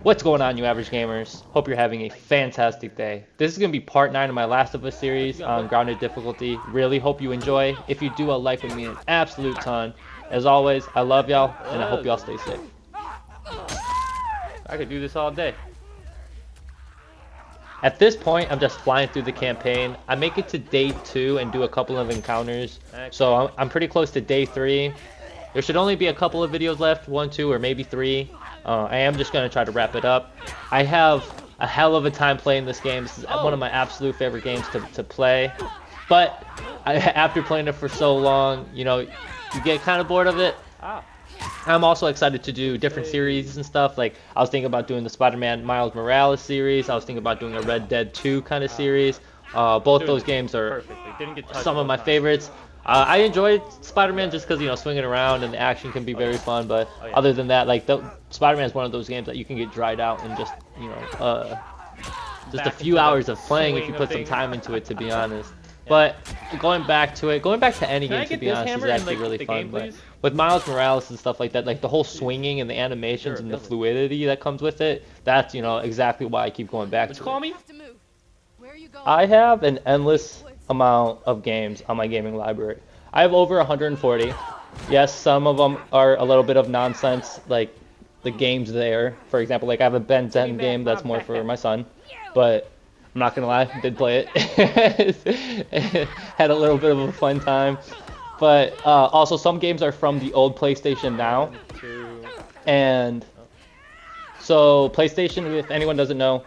What's going on, you average gamers? Hope you're having a fantastic day. This is going to be part 9 of my Last of Us series on grounded difficulty. Really hope you enjoy. If you do, a like would mean an absolute ton. As always, I love y'all, and I hope y'all stay safe. I could do this all day. At this point, I'm just flying through the campaign. I make it to day 2 and do a couple of encounters. So I'm pretty close to day 3. There should only be a couple of videos left, 1, 2, or maybe 3. I am just going to try to wrap it up. I have a hell of a time playing this game. This is one of my absolute favorite games to play. But after playing it for so long, you know, you get kind of bored of it. I'm also excited to do different series and stuff. Like, I was thinking about doing the Spider-Man Miles Morales series. I was thinking about doing a Red Dead 2 kind of series. Both those games are some of my favorites. I enjoyed Spider-Man just because, you know, swinging around and the action can be very fun. But other than that, like, Spider-Man is one of those games that you can get dried out in just, you know, just a few hours of playing if you put some time into it, to be honest. But going back to it, going back to any game, to be honest, is actually really fun. But with Miles Morales and stuff like that, like the whole swinging and the animations and the fluidity that comes with it, that's, you know, exactly why I keep going back to it. I have an endless amount of games on my gaming library. I have over 140. Yes, some of them are a little bit of nonsense, like the games there. For example, like I have a Ben 10 game that's more for my son, but I'm not gonna lie, did play it. Had a little bit of a fun time. But also some games are from the old PlayStation now. And so PlayStation, if anyone doesn't know,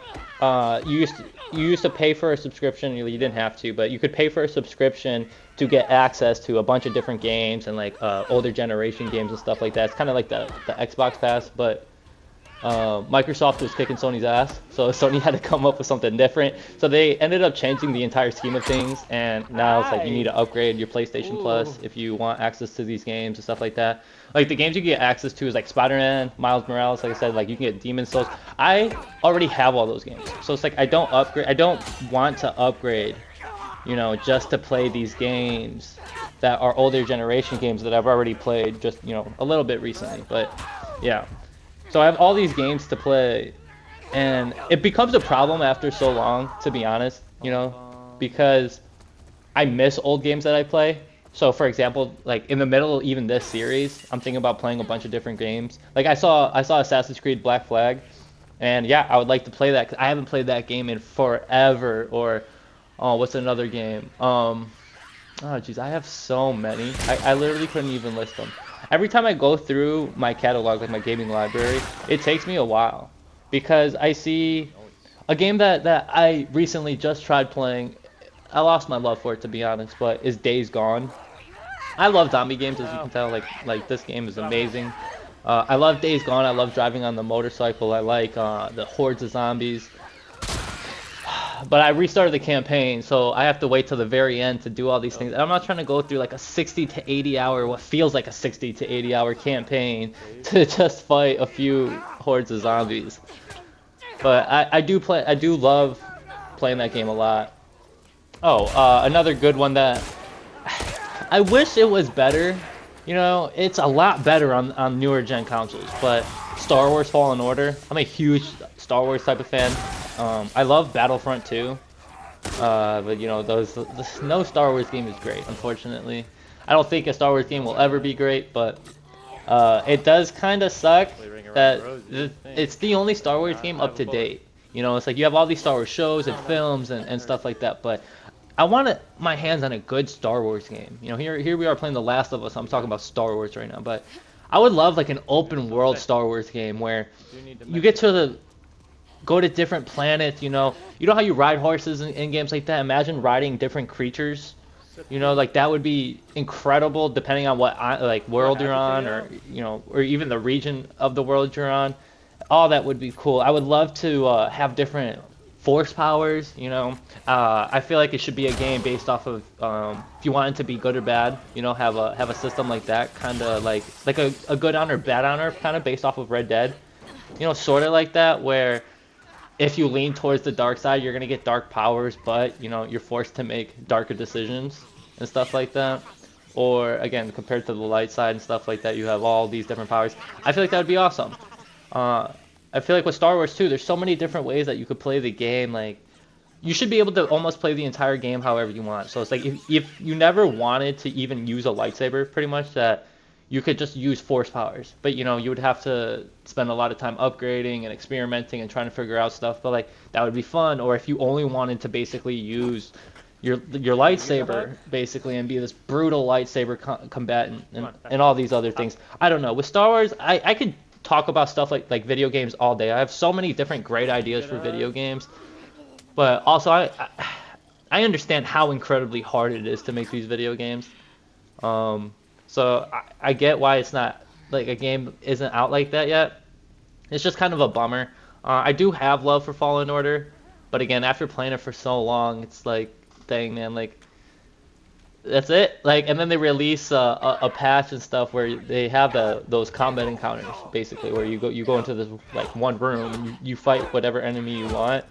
you used to pay for a subscription. You didn't have to, but you could pay for a subscription to get access to a bunch of different games and like older generation games and stuff like that. It's kind of like the Xbox Pass, but Microsoft was kicking Sony's ass, so Sony had to come up with something different. So they ended up changing the entire scheme of things, and now it's like you need to upgrade your PlayStation Plus if you want access to these games and stuff like that. Like the games you get access to is like Spider-Man, Miles Morales, like I said, like you can get Demon's Souls. I already have all those games, so it's like I don't upgrade. I don't want to upgrade, you know, just to play these games that are older generation games that I've already played, just, you know, a little bit recently. But yeah. So I have all these games to play, and it becomes a problem after so long, to be honest, you know, because I miss old games that I play. So for example, like in the middle of even this series, I'm thinking about playing a bunch of different games. Like I saw Assassin's Creed Black Flag, and yeah, I would like to play that, 'cause I haven't played that game in forever. Or oh, what's another game? Oh jeez, I have so many. I literally couldn't even list them. Every time I go through my catalog, like my gaming library, it takes me a while because I see a game that I recently just tried playing. I lost my love for it, to be honest, but is Days Gone. I love zombie games, as you can tell. Like this game is amazing. I love Days Gone. I love driving on the motorcycle. I like the hordes of zombies. But I restarted the campaign, so I have to wait till the very end to do all these things. And I'm not trying to go through like a 60 to 80 hour, what feels like a 60 to 80 hour campaign to just fight a few hordes of zombies. But I do love playing that game a lot. Oh, another good one that I wish it was better. You know, it's a lot better on newer gen consoles, but Star Wars Fallen Order, I'm a huge Star Wars type of fan. I love Battlefront 2, but you know, no Star Wars game is great, unfortunately. I don't think a Star Wars game will ever be great, but it does kind of suck that it's the only Star Wars game up to date. You know, it's like you have all these Star Wars shows and films and stuff like that, but I want my hands on a good Star Wars game. You know, here we are playing The Last of Us. I'm talking about Star Wars right now, but I would love like an open world Star Wars game where you get to go to different planets. You know how you ride horses in games like that. Imagine riding different creatures. You know, like that would be incredible, depending on what like world you're on, or you know, or even the region of the world you're on. All that would be cool. I would love to have different force powers. You know, I feel like it should be a game based off of if you want it to be good or bad. You know, have a system like that, kind of like a good honor, bad honor, kind of based off of Red Dead. You know, sort of like that, where if you lean towards the dark side, you're gonna get dark powers, but you know you're forced to make darker decisions and stuff like that. Or again, compared to the light side and stuff like that, you have all these different powers. I feel like that would be awesome. I feel like with Star Wars too, there's so many different ways that you could play the game. Like you should be able to almost play the entire game however you want. So it's like if you never wanted to even use a lightsaber, pretty much that you could just use force powers. But you know, you would have to spend a lot of time upgrading and experimenting and trying to figure out stuff. But like that would be fun. Or if you only wanted to basically use your lightsaber basically and be this brutal lightsaber combatant and all these other things. I don't know. With Star Wars, I could talk about stuff like video games all day. I have so many different great ideas for video games. But also I understand how incredibly hard it is to make these video games. So I get why it's not like a game isn't out like that yet. It's just kind of a bummer. I do have love for Fallen Order, but again, after playing it for so long, it's like, dang man, like that's it. Like, and then they release a patch and stuff where they have those combat encounters basically, where you go into this like one room and you fight whatever enemy you want.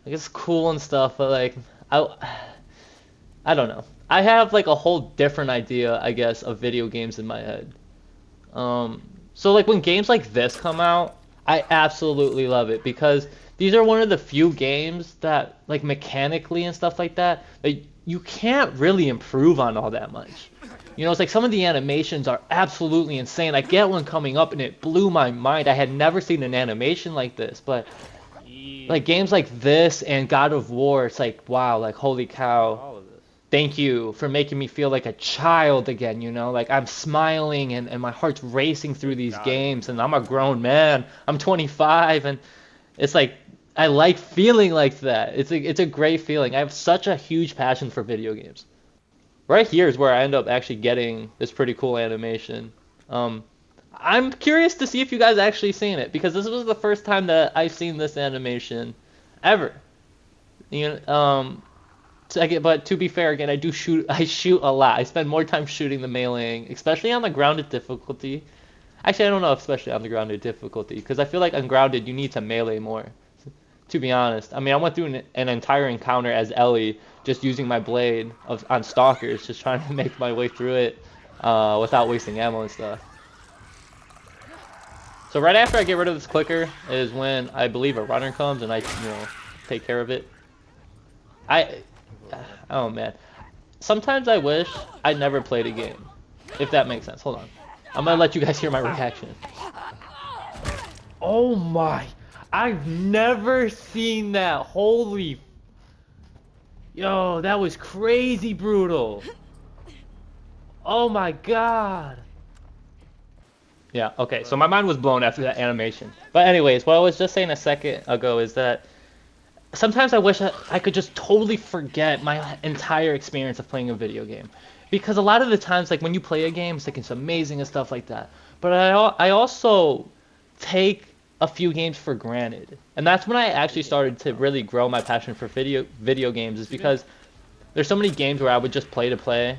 Like it's cool and stuff, but like I don't know. I have like a whole different idea, I guess, of video games in my head. So like when games like this come out, I absolutely love it because these are one of the few games that like mechanically and stuff like that you can't really improve on all that much. You know, it's like some of the animations are absolutely insane. I get one coming up and it blew my mind. I had never seen an animation like this, but like games like this and God of War, it's like wow, like holy cow. Thank you for making me feel like a child again, you know? Like I'm smiling and my heart's racing through these games and I'm a grown man. I'm 25 and it's like I like feeling like that. It's a great feeling. I have such a huge passion for video games. Right here is where I end up actually getting this pretty cool animation. I'm curious to see if you guys actually seen it because this was the first time that I've seen this animation ever. You know, but to be fair, again, I shoot a lot. I spend more time shooting than meleeing, especially on the grounded difficulty. Actually, I don't know, especially on the grounded difficulty, because I feel like on grounded you need to melee more. To be honest, I mean, I went through an entire encounter as Ellie, just using my blade on stalkers, just trying to make my way through it without wasting ammo and stuff. So right after I get rid of this clicker is when I believe a runner comes and I, take care of it. Oh man, sometimes I wish I never played a game, if that makes sense. Hold on, I'm gonna let you guys hear my reaction. Oh my, I've never seen that. Holy, yo, that was crazy brutal. Oh my god. Yeah, okay, so my mind was blown after that animation. But anyways, what I was just saying a second ago is that sometimes I wish I could just totally forget my entire experience of playing a video game. Because a lot of the times, like when you play a game, it's like it's amazing and stuff like that. But I also take a few games for granted. And that's when I actually started to really grow my passion for video games, is because there's so many games where I would just play to play.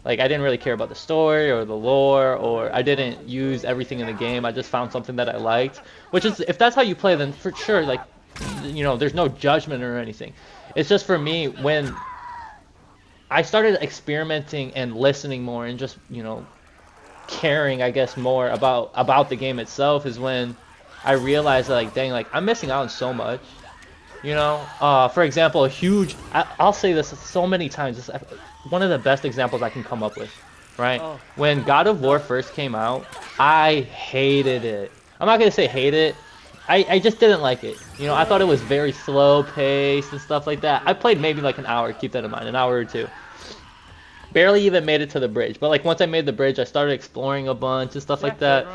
Like I didn't really care about the story or the lore, or I didn't use everything in the game. I just found something that I liked. Which is, if that's how you play, then for sure, like, there's no judgment or anything. It's just for me, when I started experimenting and listening more and just, caring, I guess, more about the game itself, is when I realized that, like, dang, like, I'm missing out on so much. For example, I'll say this so many times, this one of the best examples I can come up with, right? When God of War first came out, I hated it. I'm not going to say hate it. I just didn't like it. I thought it was very slow paced and stuff like that. I played maybe like an hour, keep that in mind, an hour or two. Barely even made it to the bridge. But like once I made the bridge, I started exploring a bunch and stuff like that.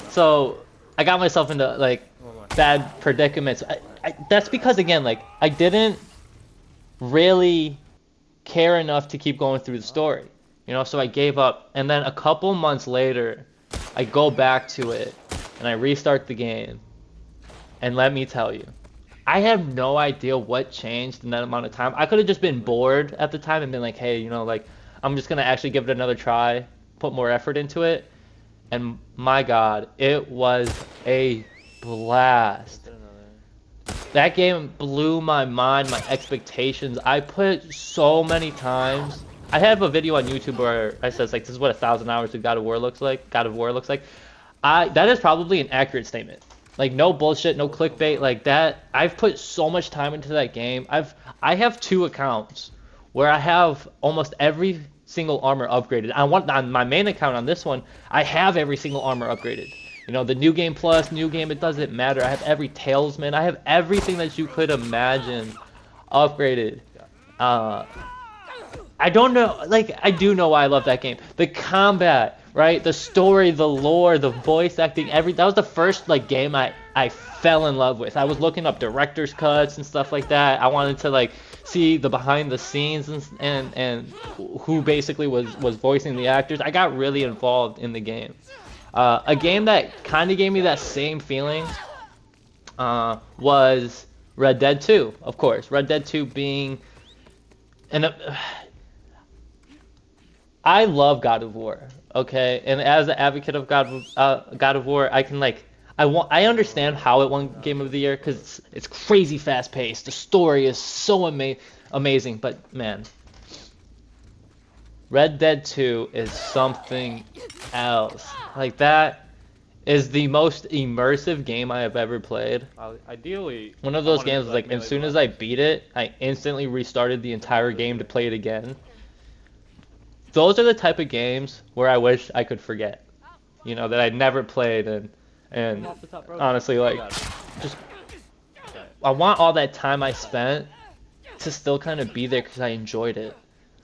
So I got myself into like bad predicaments. That's because, again, like I didn't really care enough to keep going through the story. So I gave up. And then a couple months later, I go back to it and I restart the game. And let me tell you, I have no idea what changed in that amount of time. I could have just been bored at the time and been like, hey, like, I'm just going to actually give it another try, put more effort into it. And my God, it was a blast. That game blew my mind, my expectations. I put so many times. I have a video on YouTube where I says, like, this is what 1,000 hours of God of War looks like. That is probably an accurate statement. Like no bullshit, no clickbait like that. I've put so much time into that game. I have 2 accounts where I have almost every single armor upgraded. On my main account on this one, I have every single armor upgraded. You know, the new game plus, new game, it doesn't matter. I have every talisman. I have everything that you could imagine upgraded. I don't know, like, I do know why I love that game. The combat, right? The story, the lore, the voice acting, that was the first, like, game I fell in love with. I was looking up director's cuts and stuff like that. I wanted to, like, see the behind the scenes and who basically was voicing the actors. I got really involved in the game. A game that kind of gave me that same feeling was Red Dead 2, of course. Red Dead 2 being an I love God of War, okay? And as an advocate of God of War, I can like I understand how it won Game of the Year because it's crazy fast paced. The story is so amazing, but man, Red Dead 2 is something else. Like that is the most immersive game I have ever played. Ideally, One of those games, like as soon as I beat it, I instantly restarted the entire game to play it again. Those are the type of games where I wish I could forget. You know, that I never played and honestly like just I want all that time I spent to still kind of be there because I enjoyed it.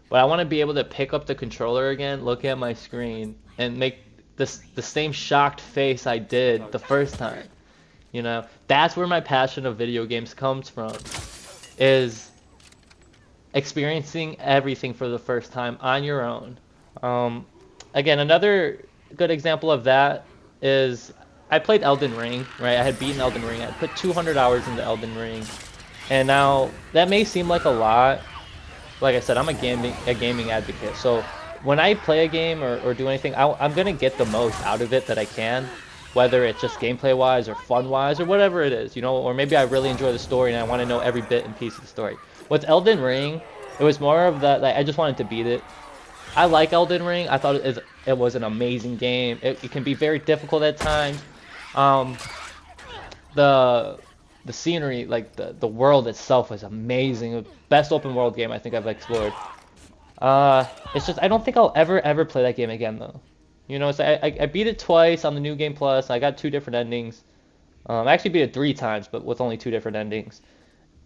But I want to be able to pick up the controller again, look at my screen, and make the same shocked face I did the first time. You know, that's where my passion of video games comes from, is experiencing everything for the first time on your own. Again, another good example of that is I played Elden Ring, right? I had beaten Elden Ring. I put 200 hours into Elden Ring. And now, that may seem like a lot. Like I said, I'm a gaming advocate. So when I play a game or do anything, I'm going to get the most out of it that I can. Whether it's just gameplay-wise or fun-wise or whatever it is, you know? Or maybe I really enjoy the story and I want to know every bit and piece of the story. With Elden Ring, it was more of that, like, I just wanted to beat it. I like Elden Ring. I thought it was an amazing game. It can be very difficult at times. The scenery, like the world itself was amazing. Best open world game I think I've explored. It's just I don't think I'll ever play that game again though. You know, so I beat it twice on the new game plus. I got 2 different endings. I actually beat it 3 times, but with only 2 different endings.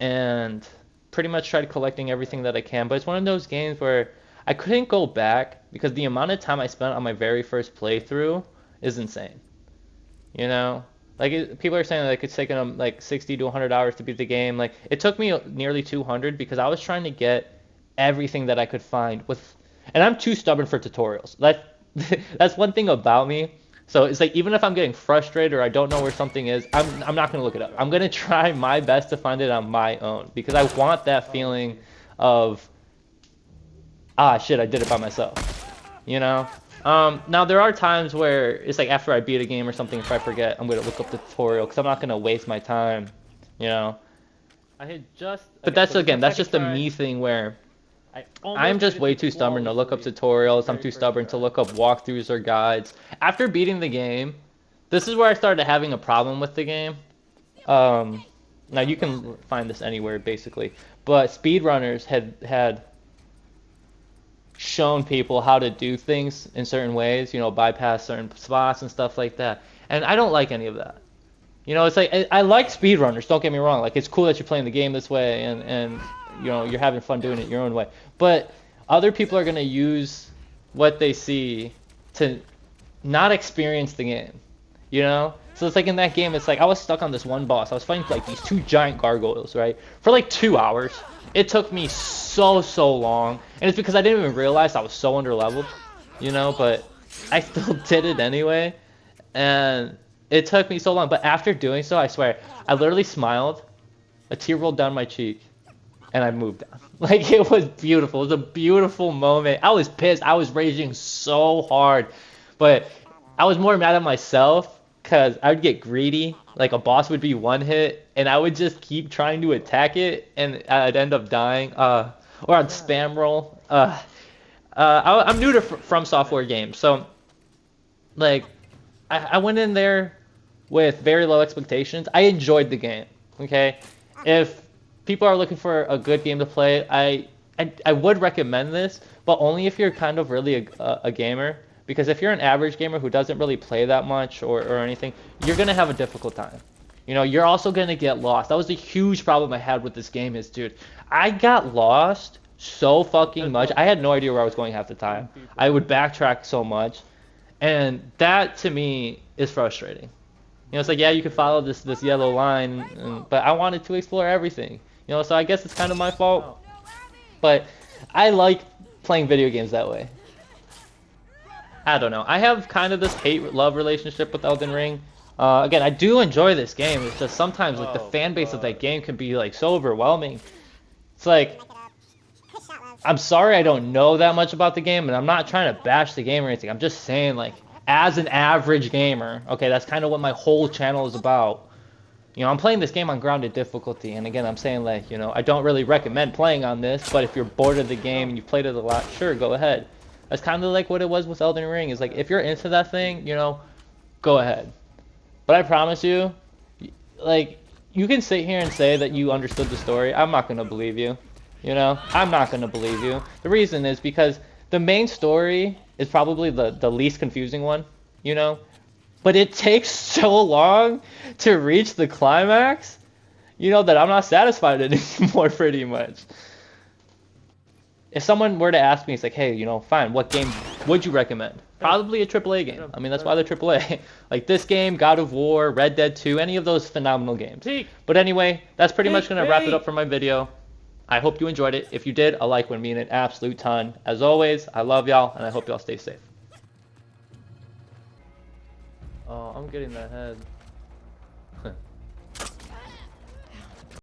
And pretty much tried collecting everything that I can. But it's one of those games where I couldn't go back because the amount of time I spent on my very first playthrough is insane. You know, like people are saying like it's taken them like 60 to 100 hours to beat the game. Like it took me nearly 200 because I was trying to get everything that I could find and I'm too stubborn for tutorials. That's one thing about me. So it's like even if I'm getting frustrated or I don't know where something is, I'm not gonna look it up. I'm gonna try my best to find it on my own because I want that feeling of shit, I did it by myself. You know? Now there are times where it's like after I beat a game or something, if I forget, I'm gonna look up the tutorial because I'm not gonna waste my time. You know? But that's again, that's just a me thing where I'm just way too stubborn to look up tutorials. I'm too stubborn to look up walkthroughs or guides. After beating the game, this is where I started having a problem with the game. Now you can find this anywhere basically, but speedrunners had shown people how to do things in certain ways, you know, bypass certain spots and stuff like that. And I don't like any of that. You know, it's like I like speedrunners, don't get me wrong. Like it's cool that you're playing the game this way and you know, you're having fun doing it your own way. But other people are going to use what they see to not experience the game. You know? So it's like in that game, it's like I was stuck on this one boss. I was fighting like these 2 giant gargoyles, right? For like 2 hours. It took me so long. And it's because I didn't even realize I was so underleveled. You know? But I still did it anyway. And it took me so long. But after doing so, I swear, I literally smiled. A tear rolled down my cheek. And I moved on. Like, it was beautiful. It was a beautiful moment. I was pissed. I was raging so hard. But I was more mad at myself because I would get greedy. Like, a boss would be one hit, and I would just keep trying to attack it, and I'd end up dying. Or I'd spam roll. I'm new to From Software games, so, like, I went in there with very low expectations. I enjoyed the game. Okay, if people are looking for a good game to play, I would recommend this, but only if you're kind of really a gamer. Because if you're an average gamer who doesn't really play that much or anything, you're gonna have a difficult time. You know, you're also gonna get lost. That was a huge problem I had with this game is, dude, I got lost so fucking much. I had no idea where I was going half the time. I would backtrack so much, and that to me is frustrating. You know, it's like, yeah, you can follow this yellow line, but I wanted to explore everything. You know, so I guess it's kind of my fault. But I like playing video games that way. I don't know. I have kind of this hate-love relationship with Elden Ring. Again, I do enjoy this game. It's just sometimes like the fan base of that game can be like so overwhelming. It's like, I'm sorry I don't know that much about the game, and I'm not trying to bash the game or anything. I'm just saying, like, as an average gamer, okay, that's kind of what my whole channel is about. You know, I'm playing this game on grounded difficulty, and again, I'm saying, like, you know, I don't really recommend playing on this, but if you're bored of the game and you've played it a lot, sure, go ahead. That's kind of like what it was with Elden Ring. Is like, if you're into that thing, you know, go ahead. But I promise you, like, you can sit here and say that you understood the story. I'm not gonna believe you. You know, I'm not gonna believe you. The reason is because the main story is probably the least confusing one. You know, but it takes so long to reach the climax. You know that I'm not satisfied anymore, pretty much. If someone were to ask me, it's like, hey, you know, fine, what game would you recommend? Probably a AAA game. I mean, that's why they're AAA. Like this game, God of War, Red Dead 2, any of those phenomenal games. But anyway, that's pretty much going to wrap it up for my video. I hope you enjoyed it. If you did, a like would mean an absolute ton. As always, I love y'all, and I hope y'all stay safe. Oh, I'm getting that head.